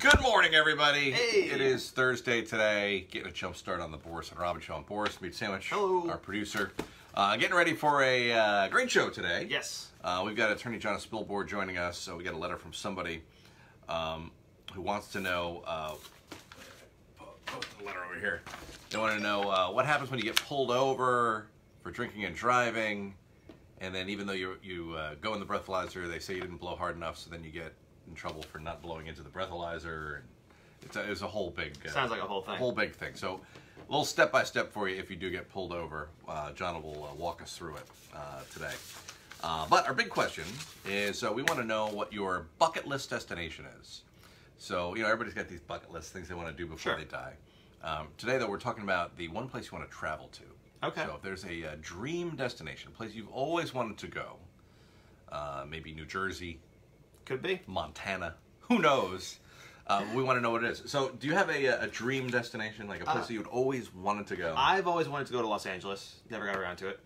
Good morning, everybody. Hey. It is Thursday today. Getting a jump start on the Boris and Robyn show. I'm Boris, Meat Sandwich, Hello. our producer. Getting ready for a great show today. Yes. We've got attorney Jonna Spilbor joining us. So we got a letter from somebody who wants to know. Post the letter over here. They want to know what happens when you get pulled over for drinking and driving, and then even though you go in the breathalyzer, they say you didn't blow hard enough, so then you get in trouble for not blowing into the breathalyzer, and it's a whole big sounds like a whole thing. Whole big thing. So a little step by step for you if you do get pulled over. John will walk us through it today. But our big question is we want to know what your bucket list destination is. So everybody's got these bucket list things they want to do before they die. Today though we're talking about the one place you want to travel to. Okay. So if there's a dream destination, a place you've always wanted to go, maybe New Jersey. Could be. Montana. Who knows? We want to know what it is. So, do you have a dream destination, like a place that you'd always wanted to go? I've always wanted to go to Los Angeles. Never got around to it.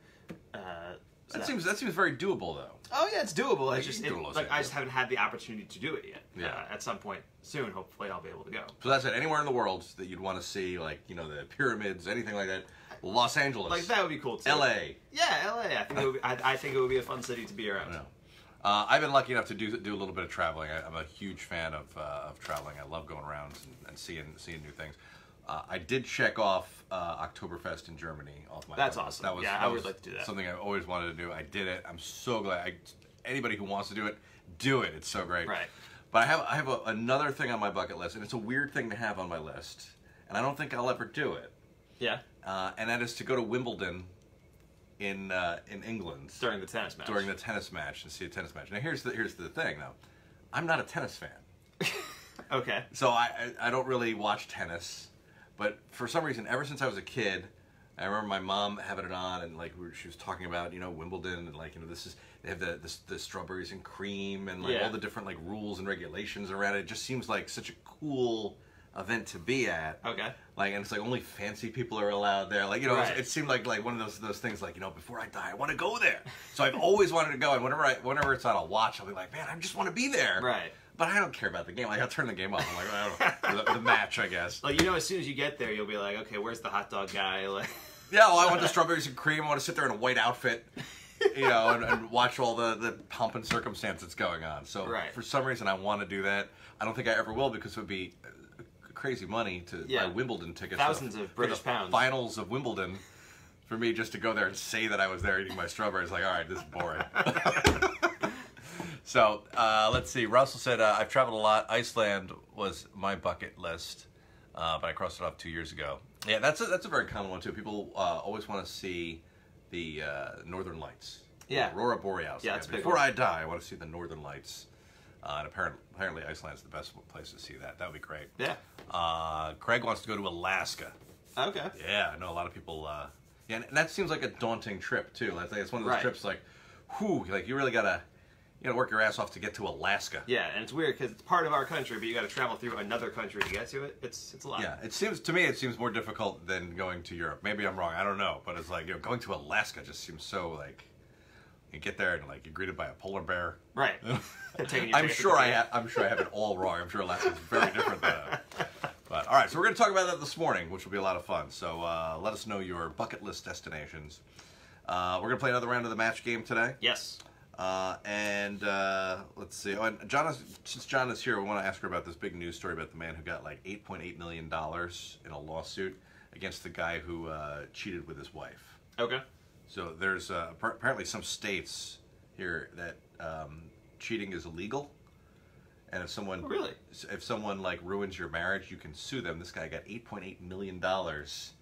That seems very doable, though. Oh yeah, it's doable. Like, It's just I I just haven't had the opportunity to do it yet. Yeah. At some point soon, hopefully, I'll be able to go. So that's it. Anywhere in the world that you'd want to see, like the pyramids, anything like that. Los Angeles. Like that would be cool too. L.A. Yeah, L.A. I think it would be a fun city to be around. I've been lucky enough to do a little bit of traveling. I'm a huge fan of traveling. I love going around and seeing new things. I did check off Oktoberfest in Germany off my That's bucket awesome. list. I would like to do that. Something I always wanted to do. I did it. I'm so glad. Anybody who wants to do it, do it. It's so great. Right. But I have another thing on my bucket list, and it's a weird thing to have on my list, and I don't think I'll ever do it. Yeah. And that is to go to Wimbledon in England During the tennis match. During the tennis match and see a tennis match. Now here's the thing though, I'm not a tennis fan. Okay. So I don't really watch tennis, but for some reason, ever since I was a kid, I remember my mom having it on and she was talking about Wimbledon and they have the strawberries and cream and all the different rules and regulations around it. It just seems like such a cool event to be at. Okay. And it's only fancy people are allowed there. Right. It seemed like one of those things before I die I want to go there. So I've always wanted to go, and whenever it's on a watch, I'll be like, man, I just want to be there. Right. But I don't care about the game. I'll turn the game off. I'm like, I don't know. The match, I guess. As soon as you get there, you'll be like, okay, where's the hot dog guy? Yeah, well, I want the strawberries and cream. I want to sit there in a white outfit, and watch all the pomp and circumstance that's going on. So for some reason, I want to do that. I don't think I ever will because it would be crazy money to buy Wimbledon tickets. Thousands of British pounds. Finals of Wimbledon for me just to go there and say that I was there eating my strawberries. All right, this is boring. So let's see. Russell said, I've traveled a lot. Iceland was my bucket list, but I crossed it off 2 years ago. Yeah, that's a very common one too. People always want to see the Northern Lights. Yeah. Aurora Borealis. Yeah, it's before I die, I want to see the Northern Lights. And apparently Iceland's the best place to see that. That would be great. Yeah. Craig wants to go to Alaska. Okay. Yeah, I know a lot of people. Yeah, and that seems like a daunting trip too. It's one of those trips whew, you really gotta work your ass off to get to Alaska. Yeah, and it's weird because it's part of our country, but you got to travel through another country to get to it. It's a lot. Yeah, it seems more difficult than going to Europe. Maybe I'm wrong. I don't know, but it's going to Alaska just seems so you get there and you're greeted by a polar bear. Right. I'm sure I have it all wrong. I'm sure Alaska's very different than that. But all right, so we're going to talk about that this morning, which will be a lot of fun. So let us know your bucket list destinations. We're going to play another round of the match game today. Yes. And let's see. Oh, and since John is here, we want to ask her about this big news story about the man who got $8.8 million in a lawsuit against the guy who cheated with his wife. Okay. So there's apparently some states here that cheating is illegal, and if someone ruins your marriage, you can sue them. This guy got $8.8 million just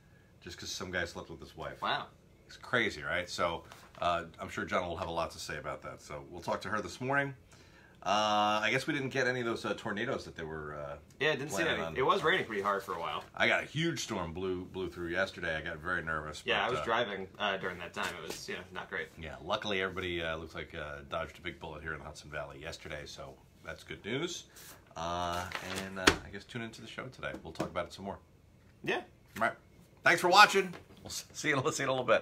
because some guy slept with his wife. Wow. It's crazy, right? So I'm sure John will have a lot to say about that. So we'll talk to her this morning. I guess we didn't get any of those tornadoes that they were I didn't see any. It was raining pretty hard for a while. I got a huge storm blew through yesterday. I got very nervous. Yeah, I was driving during that time. It was not great. Yeah, luckily everybody looks like dodged a big bullet here in the Hudson Valley yesterday, so that's good news. I guess tune into the show today. We'll talk about it some more. Yeah. All right. Thanks for watching. We'll see you in a little bit.